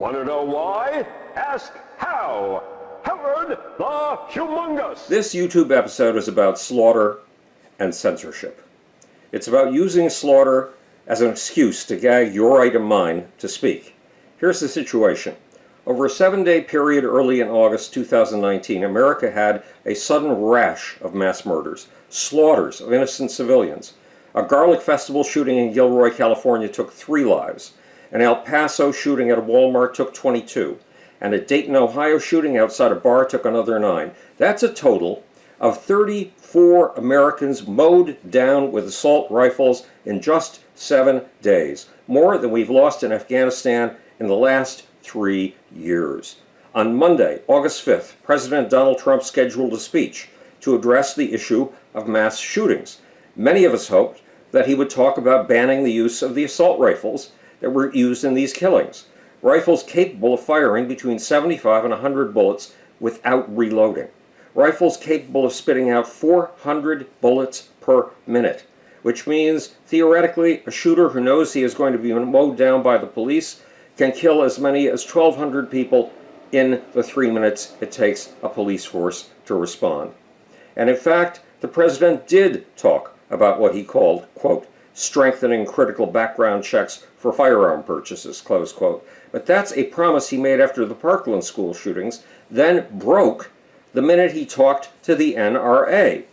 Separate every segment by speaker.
Speaker 1: Want to know why? Ask how. Howard the Humongous.
Speaker 2: This YouTube episode is about slaughter and censorship. It's about using slaughter as an excuse to gag your right and mine to speak. Here's the situation. Over a 7-day period early in August 2019, America had a sudden rash of mass murders, slaughters of innocent civilians. A garlic festival shooting in Gilroy, California took 3 lives. An El Paso shooting at a Walmart took 22. And a Dayton, Ohio shooting outside a bar took another 9. That's a total of 34 Americans mowed down with assault rifles in just 7 days. More than we've lost in Afghanistan in the last 3 years. On Monday, August 5th, President Donald Trump scheduled a speech to address the issue of mass shootings. Many of us hoped that he would talk about banning the use of the assault rifles that were used in these killings. Rifles capable of firing between 75 and 100 bullets without reloading. Rifles capable of spitting out 400 bullets per minute, which means theoretically a shooter who knows he is going to be mowed down by the police can kill as many as 1,200 people in the 3 minutes it takes a police force to respond. And in fact, the president did talk about what he called, quote, strengthening critical background checks for firearm purchases, close quote. But that's a promise he made after the Parkland school shootings, then broke the minute he talked to the NRA.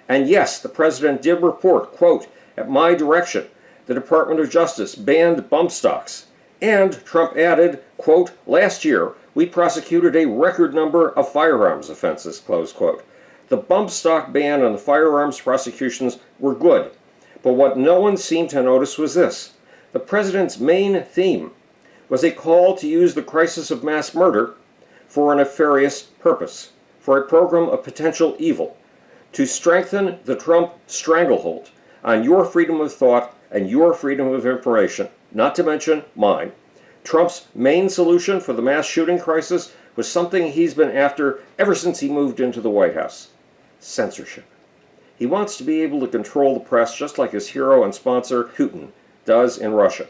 Speaker 2: And yes, the president did report, quote, at my direction, the Department of Justice banned bump stocks. And Trump added, quote, last year we prosecuted a record number of firearms offenses, close quote. The bump stock ban and the firearms prosecutions were good. But what no one seemed to notice was this. The president's main theme was a call to use the crisis of mass murder for a nefarious purpose, for a program of potential evil, to strengthen the Trump stranglehold on your freedom of thought and your freedom of information, not to mention mine. Trump's main solution for the mass shooting crisis was something he's been after ever since he moved into the White House: censorship. He wants to be able to control the press just like his hero and sponsor Putin does in Russia.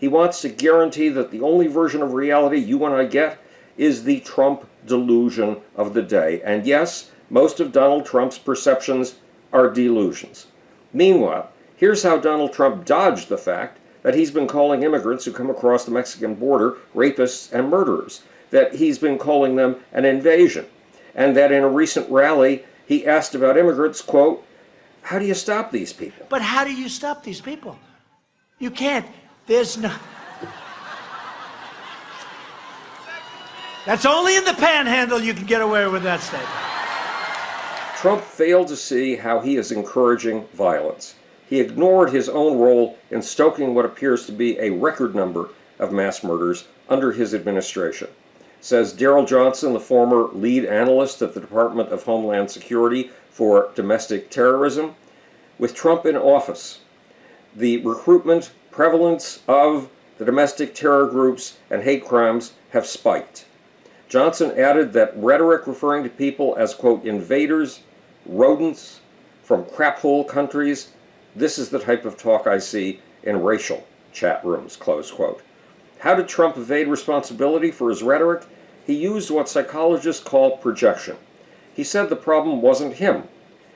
Speaker 2: He wants to guarantee that the only version of reality you and I get is the Trump delusion of the day. And yes, most of Donald Trump's perceptions are delusions. Meanwhile, here's how Donald Trump dodged the fact that he's been calling immigrants who come across the Mexican border rapists and murderers, that he's been calling them an invasion, and that in a recent rally he asked about immigrants, quote, how do you stop these people?
Speaker 3: But how do you stop these people? You can't. There's no... That's only in the panhandle you can get away with that statement.
Speaker 2: Trump failed to see how he is encouraging violence. He ignored his own role in stoking what appears to be a record number of mass murders under his administration. Says Daryl Johnson, the former lead analyst at the Department of Homeland Security for domestic terrorism. With Trump in office, the recruitment, prevalence of the domestic terror groups and hate crimes have spiked. Johnson added that rhetoric referring to people as, quote, invaders, rodents from craphole countries, this is the type of talk I see in racial chat rooms, close quote. How did Trump evade responsibility for his rhetoric? He used what psychologists call projection. He said the problem wasn't him.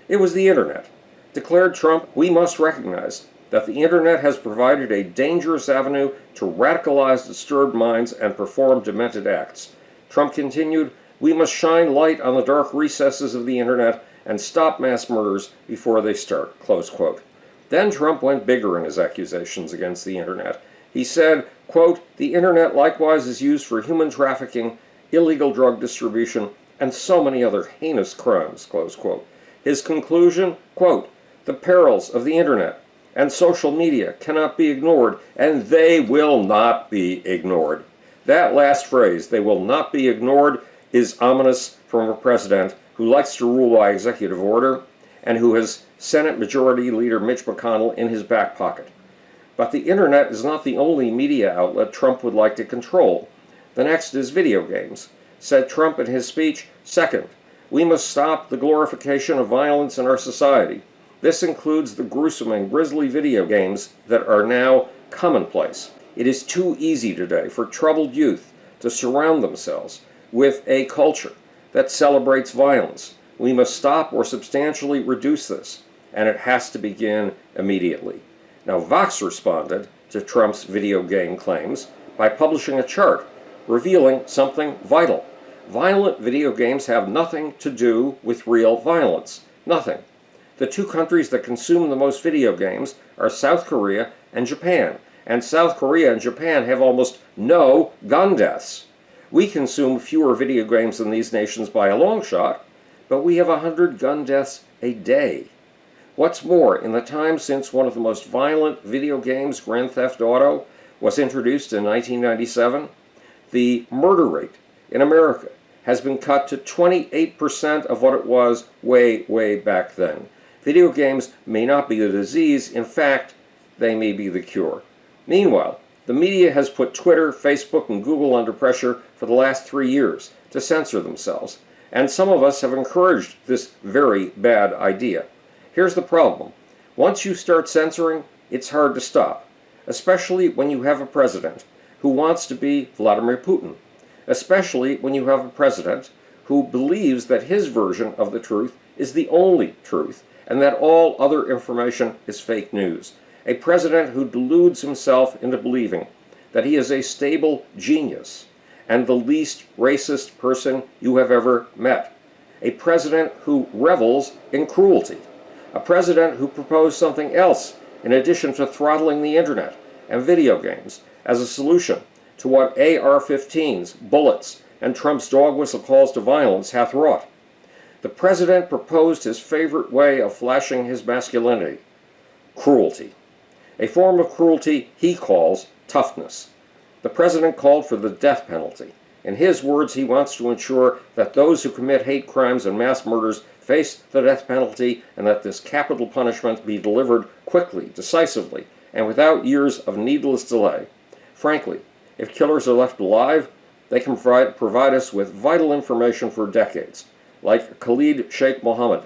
Speaker 2: It was the internet. Declared Trump, we must recognize that the internet has provided a dangerous avenue to radicalize disturbed minds and perform demented acts. Trump continued, we must shine light on the dark recesses of the internet and stop mass murders before they start, close quote. Then Trump went bigger in his accusations against the internet. He said, quote, the internet likewise is used for human trafficking, illegal drug distribution, and so many other heinous crimes, close quote. His conclusion, quote, the perils of the internet and social media cannot be ignored, and they will not be ignored. That last phrase, they will not be ignored, is ominous from a president who likes to rule by executive order and who has Senate Majority Leader Mitch McConnell in his back pocket. But the internet is not the only media outlet Trump would like to control. The next is video games. Said Trump in his speech, second, we must stop the glorification of violence in our society. This includes the gruesome and grisly video games that are now commonplace. It is too easy today for troubled youth to surround themselves with a culture that celebrates violence. We must stop or substantially reduce this, and it has to begin immediately. Now, Vox responded to Trump's video game claims by publishing a chart revealing something vital. Violent video games have nothing to do with real violence. Nothing. The two countries that consume the most video games are South Korea and Japan, and South Korea and Japan have almost no gun deaths. We consume fewer video games than these nations by a long shot, but we have 100 gun deaths a day. What's more, in the time since one of the most violent video games, Grand Theft Auto, was introduced in 1997, the murder rate in America has been cut to 28% of what it was way, way back then. Video games may not be the disease. In fact, they may be the cure. Meanwhile, the media has put Twitter, Facebook, and Google under pressure for the last 3 years to censor themselves, and some of us have encouraged this very bad idea. Here's the problem. Once you start censoring, it's hard to stop, especially when you have a president who wants to be Vladimir Putin, especially when you have a president who believes that his version of the truth is the only truth and that all other information is fake news. A president who deludes himself into believing that he is a stable genius and the least racist person you have ever met. A president who revels in cruelty. A president who proposed something else in addition to throttling the internet and video games as a solution to what AR-15s, bullets, and Trump's dog whistle calls to violence hath wrought. The president proposed his favorite way of flashing his masculinity: cruelty. A form of cruelty he calls toughness. The president called for the death penalty. In his words, he wants to ensure that those who commit hate crimes and mass murders face the death penalty and that this capital punishment be delivered quickly, decisively, and without years of needless delay. Frankly, if killers are left alive, they can provide us with vital information for decades, like Khalid Sheikh Mohammed,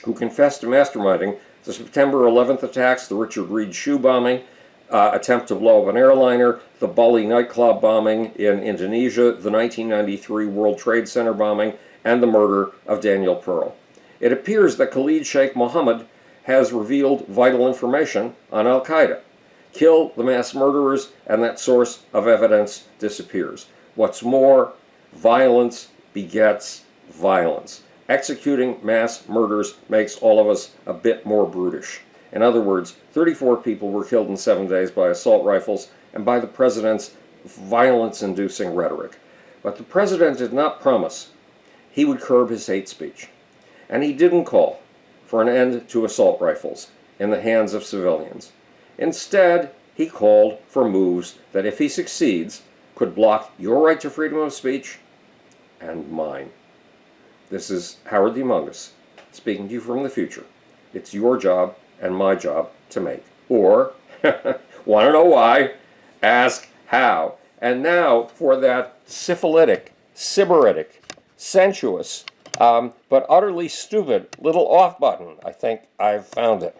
Speaker 2: who confessed to masterminding the September 11th attacks, the Richard Reed shoe bombing, attempt to blow up an airliner, the Bali nightclub bombing in Indonesia, the 1993 World Trade Center bombing, and the murder of Daniel Pearl. It appears that Khalid Sheikh Mohammed has revealed vital information on Al-Qaeda. Kill the mass murderers, and that source of evidence disappears. What's more, violence begets violence. Executing mass murders makes all of us a bit more brutish. In other words, 34 people were killed in 7 days by assault rifles and by the president's violence-inducing rhetoric. But the president did not promise he would curb his hate speech. And he didn't call for an end to assault rifles in the hands of civilians. Instead, he called for moves that, if he succeeds, could block your right to freedom of speech and mine. This is Howard the Among Us, speaking to you from the future. It's your job and my job to make. Or, want to know why? Ask how. And now for that syphilitic, sybaritic, sensuous, but utterly stupid little off button. I think I've found it.